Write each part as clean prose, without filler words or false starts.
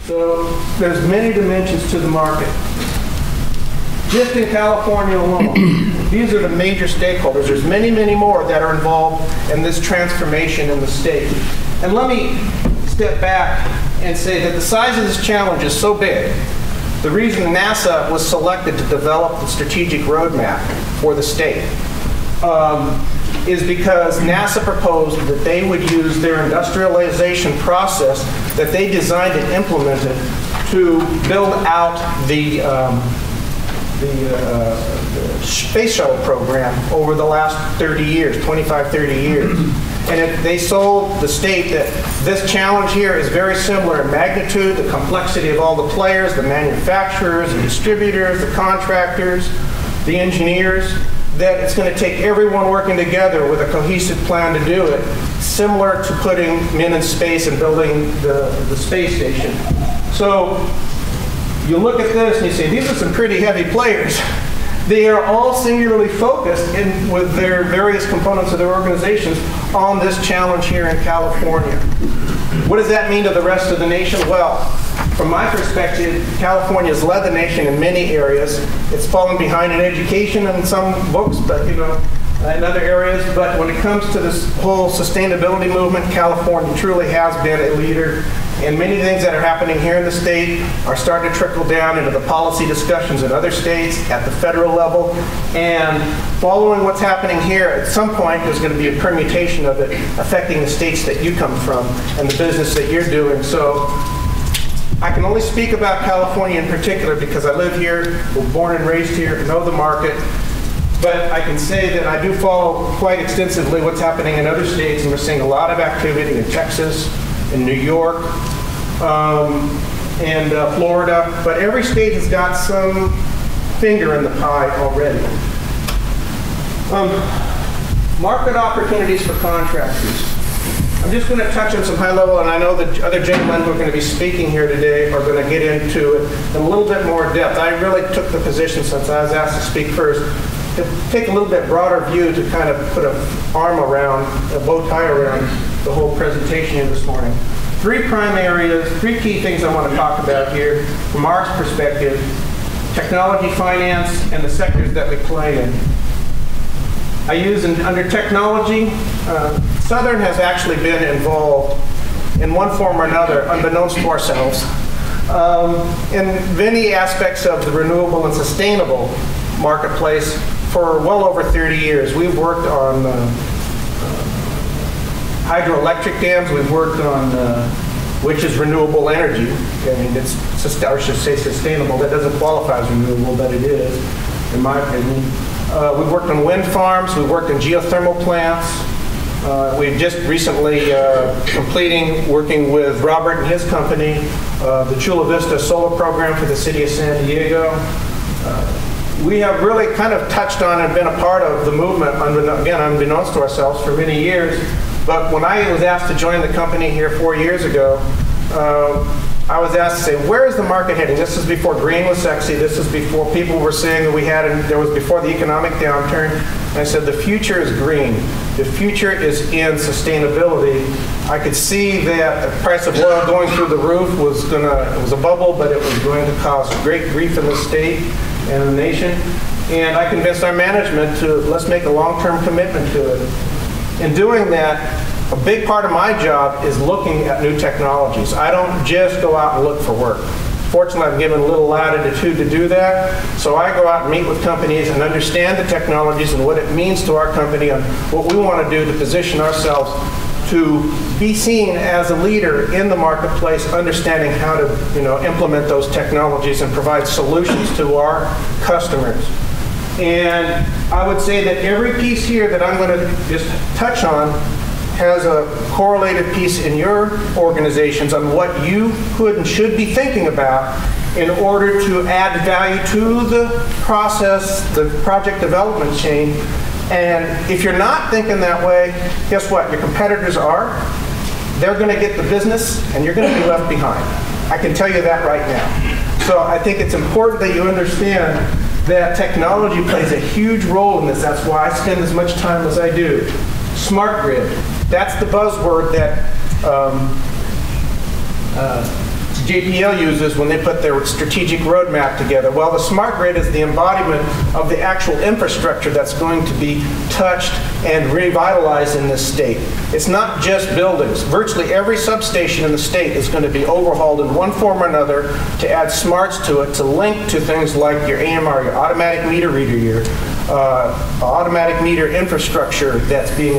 So there's many dimensions to the market. Just in California alone, these are the major stakeholders. There's many, many more that are involved in this transformation in the state. And let me step back and say that the size of this challenge is so big. The reason NASA was selected to develop the strategic roadmap for the state is because NASA proposed that they would use their industrialization process that they designed and implemented to build out the space shuttle program over the last 30 years, 25, 30 years. And they sold the state that this challenge here is very similar in magnitude, the complexity of all the players, the manufacturers, the distributors, the contractors, the engineers, that it's going to take everyone working together with a cohesive plan to do it, similar to putting men in space and building the space station. So you look at this and you say, these are some pretty heavy players. They are all singularly focused with their various components of their organizations on this challenge here in California. What does that mean to the rest of the nation? Well, from my perspective, California has led the nation in many areas. It's fallen behind in education and some books, but in other areas. But when it comes to this whole sustainability movement, California truly has been a leader. And many things that are happening here in the state are starting to trickle down into the policy discussions in other states at the federal level. And following what's happening here, at some point there's going to be a permutation of it affecting the states that you come from and the business that you're doing. So I can only speak about California in particular because I live here, was born and raised here, know the market. But I can say that I do follow quite extensively what's happening in other states, and we're seeing a lot of activity in Texas, in New York, and Florida. But every state has got some finger in the pie already. Market opportunities for contractors. I'm just going to touch on some high level, and I know the other gentlemen who are going to be speaking here today are going to get into it in a little bit more depth. I really took the position, since I was asked to speak first, to take a little bit broader view to kind of put an arm around, a bow tie around the whole presentation here this morning. Three prime areas, three key things I want to talk about here from our perspective: technology, finance, and the sectors that we play in. I use under technology, Southern has actually been involved in one form or another, unbeknownst to ourselves, in many aspects of the renewable and sustainable marketplace for well over 30 years. We've worked on hydroelectric dams. We've worked on, which is renewable energy. I mean, it's, I should say sustainable. That doesn't qualify as renewable, but it is, in my opinion. We've worked on wind farms. We've worked on geothermal plants. We've just recently working with Robert and his company, the Chula Vista solar program for the city of San Diego. We have really kind of touched on and been a part of the movement, again, unbeknownst to ourselves, for many years. But when I was asked to join the company here 4 years ago, I was asked to say, where is the market heading? This is before green was sexy. This is before people were saying that we had, and there was before the economic downturn. And I said, the future is green. The future is in sustainability. I could see that the price of oil going through the roof it was a bubble, but it was going to cause great grief in the state and the nation. And I convinced our management to let's make a long-term commitment to it. In doing that, a big part of my job is looking at new technologies. I don't just go out and look for work. Fortunately, I've given a little latitude to do that. So I go out and meet with companies and understand the technologies and what it means to our company and what we want to do to position ourselves to be seen as a leader in the marketplace, understanding how to implement those technologies and provide solutions to our customers. And I would say that every piece here that I'm going to just touch on has a correlated piece in your organizations on what you could and should be thinking about in order to add value to the process, the project development chain. And if you're not thinking that way, guess what? Your competitors are. They're going to get the business, and you're going to be left behind. I can tell you that right now. So I think it's important that you understand that technology plays a huge role in this. That's why I spend as much time as I do. Smart grid. That's the buzzword that JPL uses when they put their strategic roadmap together. Well, the smart grid is the embodiment of the actual infrastructure that's going to be touched and revitalized in this state. It's not just buildings. Virtually every substation in the state is going to be overhauled in one form or another to add smarts to it, to link to things like your AMR, your automatic meter reader, your automatic meter infrastructure that's being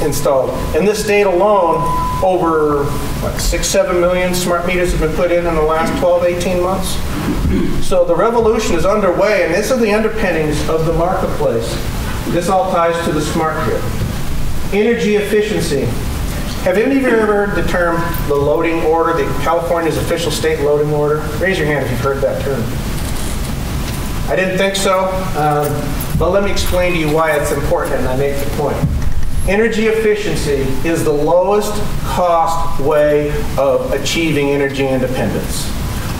installed. In this state alone, over 6-7 million smart meters have been put in the last 12-18 months. So the revolution is underway, and this is the underpinnings of the marketplace. This all ties to the smart grid. Energy efficiency. Have any of you ever heard the term the loading order, the California's official state loading order? Raise your hand if you've heard that term. I didn't think so, but let me explain to you why it's important, and I make the point. Energy efficiency is the lowest cost way of achieving energy independence.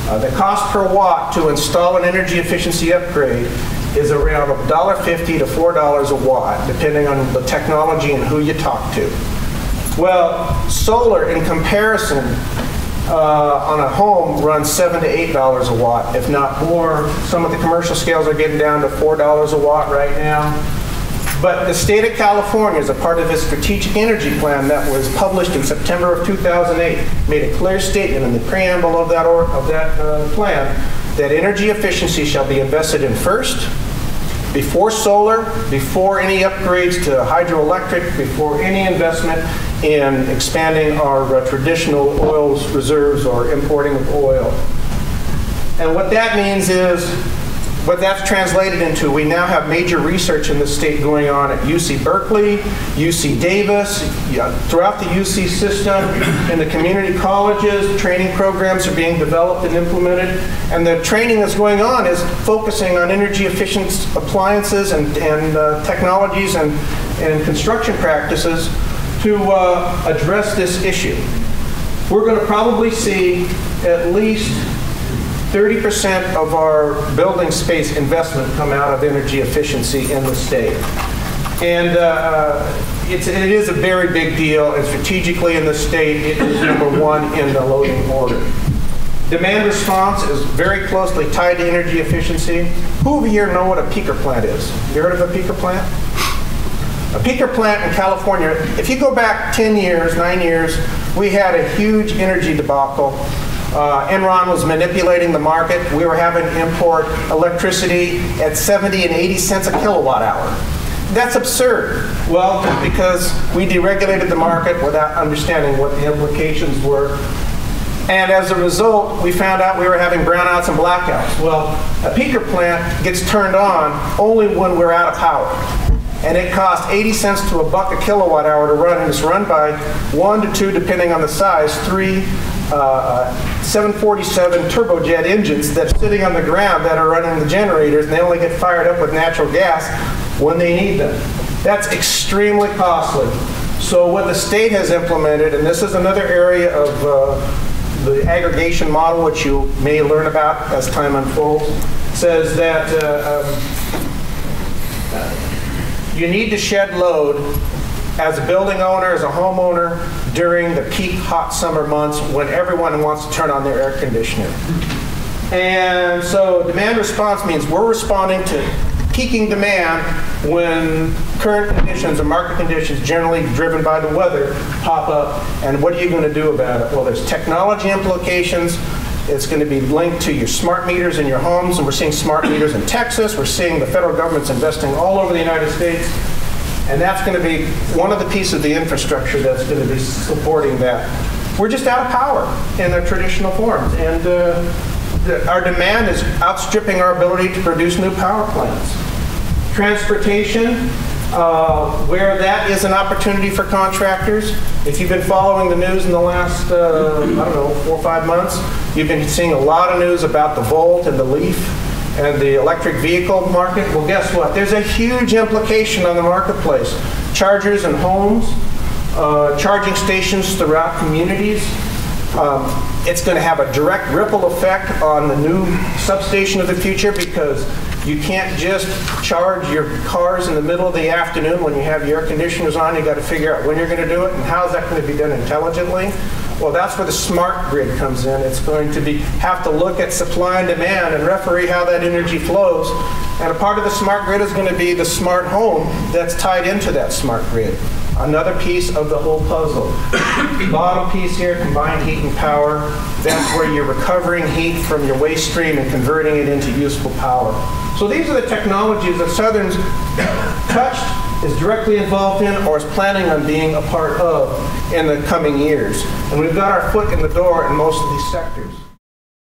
The cost per watt to install an energy efficiency upgrade is around $1.50 to $4 a watt, depending on the technology and who you talk to. Well, solar in comparison on a home runs $7 to $8 a watt, if not more. Some of the commercial scales are getting down to $4 a watt right now. But the state of California, as a part of its strategic energy plan that was published in September of 2008, made a clear statement in the preamble of that plan that energy efficiency shall be invested in first, before solar, before any upgrades to hydroelectric, before any investment in expanding our traditional oil reserves or importing of oil. And what that means is, what that's translated into, we now have major research in the state going on at UC Berkeley, UC Davis, throughout the UC system, in the community colleges, training programs are being developed and implemented. And the training that's going on is focusing on energy efficient appliances and technologies and construction practices to address this issue. We're going to probably see at least 30% of our building space investment come out of energy efficiency in the state. And it is a very big deal, and strategically in the state, it is #1 in the loading order. Demand response is very closely tied to energy efficiency. Who of you here know what a peaker plant is? You heard of a peaker plant? A peaker plant in California, if you go back 10 years, 9 years, we had a huge energy debacle. Enron was manipulating the market. We were having to import electricity at 70 and 80 cents a kilowatt hour. That's absurd. Well, because we deregulated the market without understanding what the implications were. And as a result, we found out we were having brownouts and blackouts. Well, a peaker plant gets turned on only when we're out of power. And it costs 80 cents to $1 a kilowatt hour to run, and it's run by 1 to 2, depending on the size, 3 747 turbojet engines that are sitting on the ground that are running the generators, and they only get fired up with natural gas when they need them. That's extremely costly. So what the state has implemented, and this is another area of the aggregation model, which you may learn about as time unfolds, says that you need to shed load as a building owner, as a homeowner, during the peak hot summer months when everyone wants to turn on their air conditioner. And so demand response means we're responding to peaking demand when current conditions or market conditions, generally driven by the weather, pop up. And what are you going to do about it? Well, there's technology implications. It's going to be linked to your smart meters in your homes, and we're seeing smart meters in Texas. We're seeing the federal government's investing all over the United States. And that's going to be one of the pieces of the infrastructure that's going to be supporting that. We're just out of power in the traditional forms. And our demand is outstripping our ability to produce new power plants. Transportation, where that is an opportunity for contractors. If you've been following the news in the last, I don't know, 4 or 5 months, you've been seeing a lot of news about the Volt and the Leaf and the electric vehicle market. Well, guess what? There's a huge implication on the marketplace. Chargers in homes, charging stations throughout communities. It's going to have a direct ripple effect on the new substation of the future, because You can't just charge your cars in the middle of the afternoon when you have your air conditioners on. You've got to figure out when you're going to do it and how is that going to be done intelligently. Well, that's where the smart grid comes in. It's going to have to look at supply and demand and referee how that energy flows. And a part of the smart grid is going to be the smart home that's tied into that smart grid. Another piece of the whole puzzle. Bottom piece here, combined heat and power. That's where you're recovering heat from your waste stream and converting it into useful power. So these are the technologies that Southern's touched, is directly involved in, or is planning on being a part of in the coming years. And we've got our foot in the door in most of these sectors.